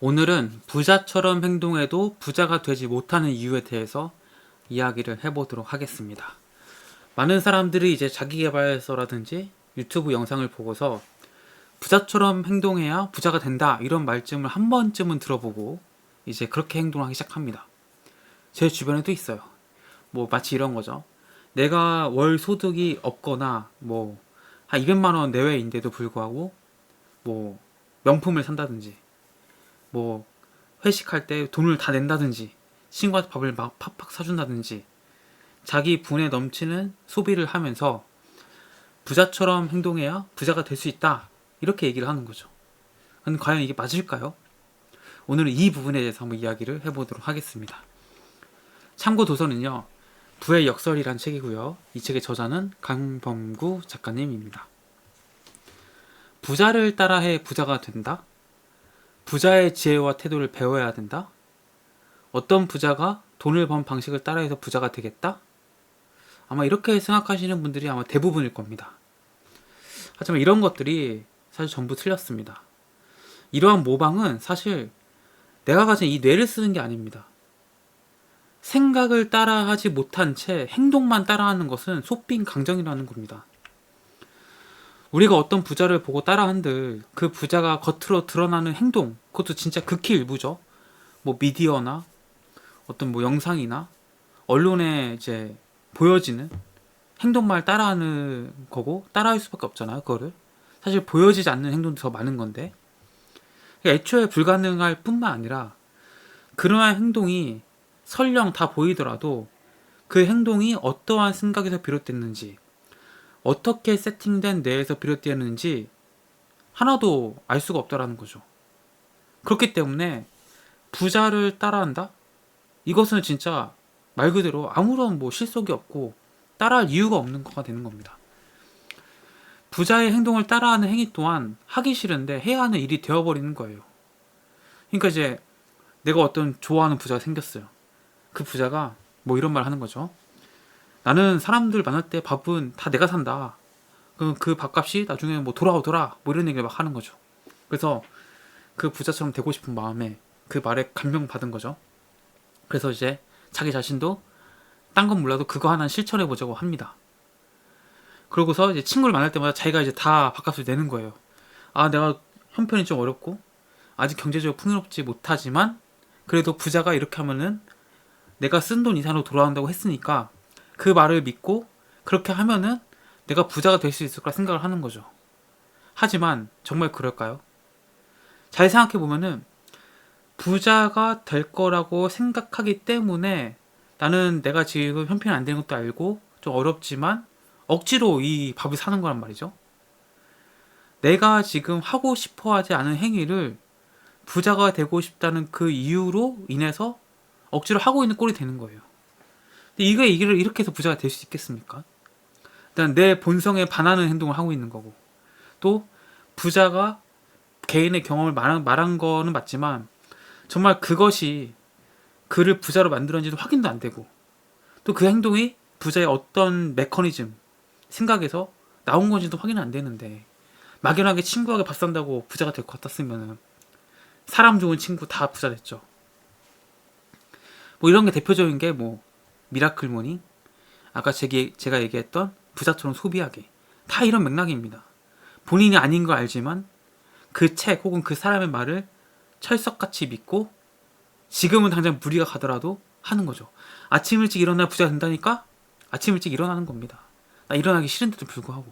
오늘은 부자처럼 행동해도 부자가 되지 못하는 이유에 대해서 이야기를 해보도록 하겠습니다. 많은 사람들이 이제 자기계발서라든지 유튜브 영상을 보고서 부자처럼 행동해야 부자가 된다 이런 말씀을 한 번쯤은 들어보고 이제 그렇게 행동하기 시작합니다. 제 주변에도 있어요. 뭐 마치 이런 거죠. 내가 월 소득이 없거나 뭐 한 200만 원 내외인데도 불구하고 뭐 명품을 산다든지 뭐 회식할 때 돈을 다 낸다든지 친구한테 밥을 막 팍팍 사준다든지 자기 분에 넘치는 소비를 하면서 부자처럼 행동해야 부자가 될 수 있다 이렇게 얘기를 하는 거죠. 근데 과연 이게 맞을까요? 오늘은 이 부분에 대해서 한번 이야기를 해보도록 하겠습니다. 참고 도서는요, 부의 역설이란 책이고요. 이 책의 저자는 강범구 작가님입니다. 부자를 따라해 부자가 된다? 부자의 지혜와 태도를 배워야 된다? 어떤 부자가 돈을 번 방식을 따라해서 부자가 되겠다? 아마 이렇게 생각하시는 분들이 아마 대부분일 겁니다. 하지만 이런 것들이 사실 전부 틀렸습니다. 이러한 모방은 사실 내가 가진 이 뇌를 쓰는 게 아닙니다. 생각을 따라하지 못한 채 행동만 따라하는 것은 소빙 강정이라는 겁니다. 우리가 어떤 부자를 보고 따라한들 그 부자가 겉으로 드러나는 행동, 그것도 진짜 극히 일부죠. 뭐 미디어나 어떤 뭐 영상이나 언론에 이제 보여지는 행동만 따라하는 거고 따라할 수밖에 없잖아요. 그거를 사실 보여지지 않는 행동도 더 많은 건데 그러니까 애초에 불가능할 뿐만 아니라 그러한 행동이 설령 다 보이더라도 그 행동이 어떠한 생각에서 비롯됐는지 어떻게 세팅된 뇌에서 비롯되었는지 하나도 알 수가 없다라는 거죠. 그렇기 때문에 부자를 따라한다? 이것은 진짜 말 그대로 아무런 뭐 실속이 없고 따라할 이유가 없는 거가 되는 겁니다. 부자의 행동을 따라하는 행위 또한 하기 싫은데 해야 하는 일이 되어버리는 거예요. 그러니까 이제 내가 어떤 좋아하는 부자가 생겼어요. 그 부자가 뭐 이런 말 하는 거죠. 나는 사람들 만날 때 밥은 다 내가 산다. 그럼 그 밥값이 나중에 뭐 돌아오더라. 뭐 이런 얘기를 막 하는 거죠. 그래서 그 부자처럼 되고 싶은 마음에 그 말에 감명받은 거죠. 그래서 이제 자기 자신도 딴 건 몰라도 그거 하나 실천해 보자고 합니다. 그러고서 이제 친구를 만날 때마다 자기가 이제 다 밥값을 내는 거예요. 아, 내가 형편이 좀 어렵고 아직 경제적으로 풍요롭지 못하지만 그래도 부자가 이렇게 하면은 내가 쓴 돈 이상으로 돌아온다고 했으니까 그 말을 믿고 그렇게 하면은 내가 부자가 될 수 있을 거라 생각을 하는 거죠. 하지만 정말 그럴까요? 잘 생각해 보면은 부자가 될 거라고 생각하기 때문에 나는 내가 지금 형편이 안 되는 것도 알고 좀 어렵지만 억지로 이 밥을 사는 거란 말이죠. 내가 지금 하고 싶어 하지 않은 행위를 부자가 되고 싶다는 그 이유로 인해서 억지로 하고 있는 꼴이 되는 거예요. 근데 이게 이렇게 해서 부자가 될 수 있겠습니까? 일단 내 본성에 반하는 행동을 하고 있는 거고 또 부자가 개인의 경험을 말한 거는 맞지만 정말 그것이 그를 부자로 만들었는지도 확인도 안 되고 또 그 행동이 부자의 어떤 메커니즘 생각에서 나온 건지도 확인은 안 되는데 막연하게 친구에게 밥 산다고 부자가 될 것 같았으면 사람 좋은 친구 다 부자 됐죠. 뭐 이런 게 대표적인 게 뭐 미라클 모닝 아까 제가 얘기했던 부자처럼 소비하게 다 이런 맥락입니다. 본인이 아닌 걸 알지만 그 책 혹은 그 사람의 말을 철석같이 믿고 지금은 당장 무리가 가더라도 하는 거죠. 아침 일찍 일어나 부자 된다니까 아침 일찍 일어나는 겁니다. 나 일어나기 싫은데도 불구하고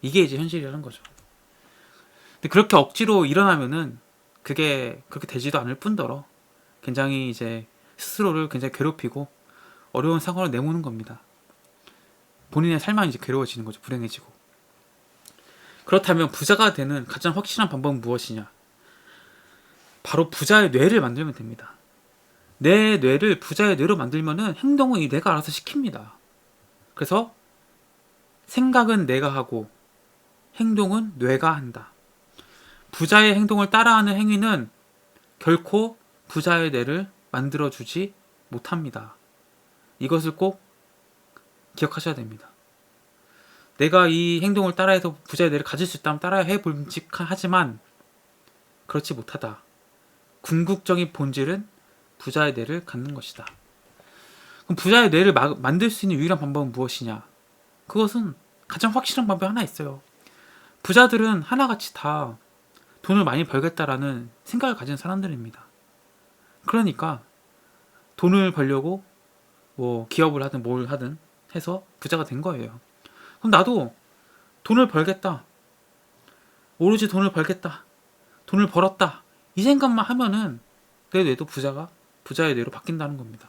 이게 이제 현실이라는 거죠. 근데 그렇게 억지로 일어나면은 그게 그렇게 되지도 않을 뿐더러 굉장히 이제 스스로를 굉장히 괴롭히고 어려운 상황을 내모는 겁니다. 본인의 삶만 이제 괴로워지는 거죠. 불행해지고. 그렇다면 부자가 되는 가장 확실한 방법은 무엇이냐? 바로 부자의 뇌를 만들면 됩니다. 내 뇌를 부자의 뇌로 만들면은 행동은 이 뇌가 알아서 시킵니다. 그래서 생각은 내가 하고 행동은 뇌가 한다. 부자의 행동을 따라하는 행위는 결코 부자의 뇌를 만들어주지 못합니다. 이것을 꼭 기억하셔야 됩니다. 내가 이 행동을 따라해서 부자의 뇌를 가질 수 있다면 따라해 볼직하지만 그렇지 못하다. 궁극적인 본질은 부자의 뇌를 갖는 것이다. 그럼 부자의 뇌를 만들 수 있는 유일한 방법은 무엇이냐? 그것은 가장 확실한 방법이 하나 있어요. 부자들은 하나같이 다 돈을 많이 벌겠다라는 생각을 가진 사람들입니다. 그러니까 돈을 벌려고 뭐 기업을 하든 뭘 하든 해서 부자가 된 거예요. 그럼 나도 돈을 벌겠다. 오로지 돈을 벌겠다. 돈을 벌었다. 이 생각만 하면은 내 뇌도 부자의 뇌로 바뀐다는 겁니다.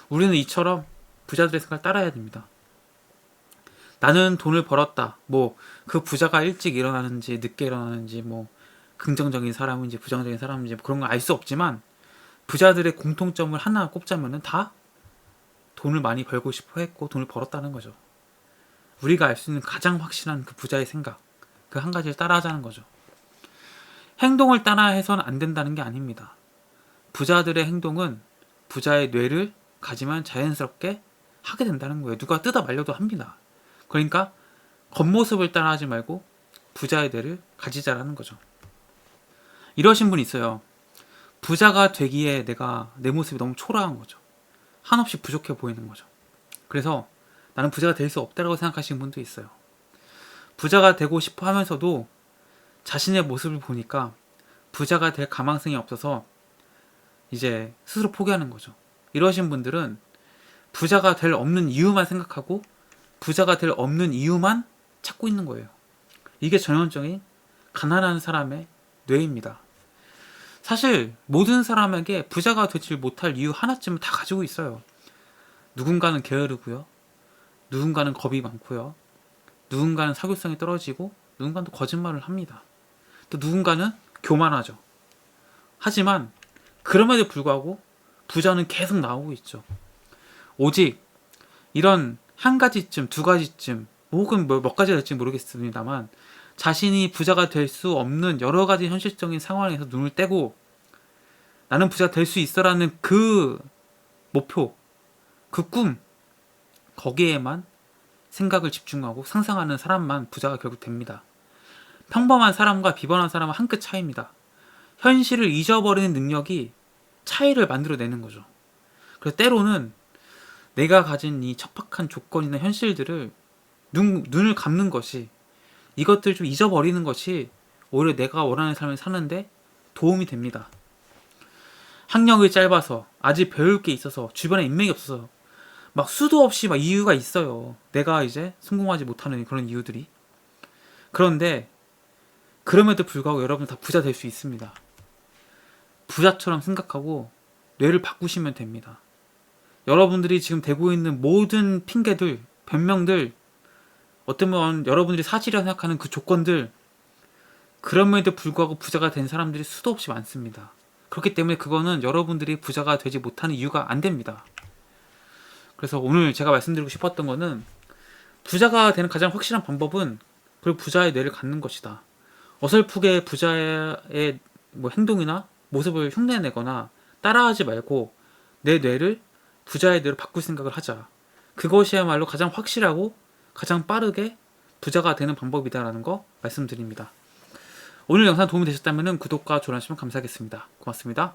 우리는 이처럼 부자들의 생각을 따라야 됩니다. 나는 돈을 벌었다. 뭐 그 부자가 일찍 일어나는지 늦게 일어나는지 뭐 긍정적인 사람인지 부정적인 사람인지 뭐 그런 걸 알 수 없지만 부자들의 공통점을 하나 꼽자면은 다 돈을 많이 벌고 싶어 했고 돈을 벌었다는 거죠. 우리가 알 수 있는 가장 확실한 그 부자의 생각, 그 한 가지를 따라하자는 거죠. 행동을 따라해서는 안 된다는 게 아닙니다. 부자들의 행동은 부자의 뇌를 가지면 자연스럽게 하게 된다는 거예요. 누가 뜯어 말려도 합니다. 그러니까 겉모습을 따라하지 말고 부자의 뇌를 가지자라는 거죠. 이러신 분이 있어요. 부자가 되기에 내 모습이 너무 초라한 거죠. 한없이 부족해 보이는 거죠. 그래서 나는 부자가 될 수 없다고 생각하시는 분도 있어요. 부자가 되고 싶어 하면서도 자신의 모습을 보니까 부자가 될 가망성이 없어서 이제 스스로 포기하는 거죠. 이러신 분들은 부자가 될 없는 이유만 생각하고 부자가 될 없는 이유만 찾고 있는 거예요. 이게 전형적인 가난한 사람의 뇌입니다. 사실 모든 사람에게 부자가 되지 못할 이유 하나쯤은 다 가지고 있어요. 누군가는 게으르고요. 누군가는 겁이 많고요. 누군가는 사교성이 떨어지고 누군가는 또 거짓말을 합니다. 또 누군가는 교만하죠. 하지만 그럼에도 불구하고 부자는 계속 나오고 있죠. 오직 이런 한 가지쯤, 두 가지쯤, 혹은 몇 가지가 될지 모르겠습니다만 자신이 부자가 될 수 없는 여러 가지 현실적인 상황에서 눈을 떼고 나는 부자가 될 수 있어라는 그 목표, 그 꿈, 거기에만 생각을 집중하고 상상하는 사람만 부자가 결국 됩니다. 평범한 사람과 비범한 사람은 한 끗 차이입니다. 현실을 잊어버리는 능력이 차이를 만들어내는 거죠. 그래서 때로는 내가 가진 이 척박한 조건이나 현실들을 눈을 감는 것이, 이것들을 좀 잊어버리는 것이 오히려 내가 원하는 삶을 사는데 도움이 됩니다. 학력이 짧아서, 아직 배울 게 있어서, 주변에 인맥이 없어서 막 수도 없이 막 이유가 있어요. 내가 이제 성공하지 못하는 그런 이유들이. 그런데 그럼에도 불구하고 여러분 다 부자 될 수 있습니다. 부자처럼 생각하고 뇌를 바꾸시면 됩니다. 여러분들이 지금 대고 있는 모든 핑계들, 변명들, 어쩌면 여러분들이 사실이라고 생각하는 그 조건들, 그럼에도 불구하고 부자가 된 사람들이 수도 없이 많습니다. 그렇기 때문에 그거는 여러분들이 부자가 되지 못하는 이유가 안 됩니다. 그래서 오늘 제가 말씀드리고 싶었던 거는 부자가 되는 가장 확실한 방법은 그 부자의 뇌를 갖는 것이다. 어설프게 부자의 행동이나 모습을 흉내내거나 따라하지 말고 내 뇌를 부자의 뇌로 바꿀 생각을 하자. 그것이야말로 가장 확실하고 가장 빠르게 부자가 되는 방법이다라는 거 말씀드립니다. 오늘 영상 도움이 되셨다면 구독과 좋아요 하시면 감사하겠습니다. 고맙습니다.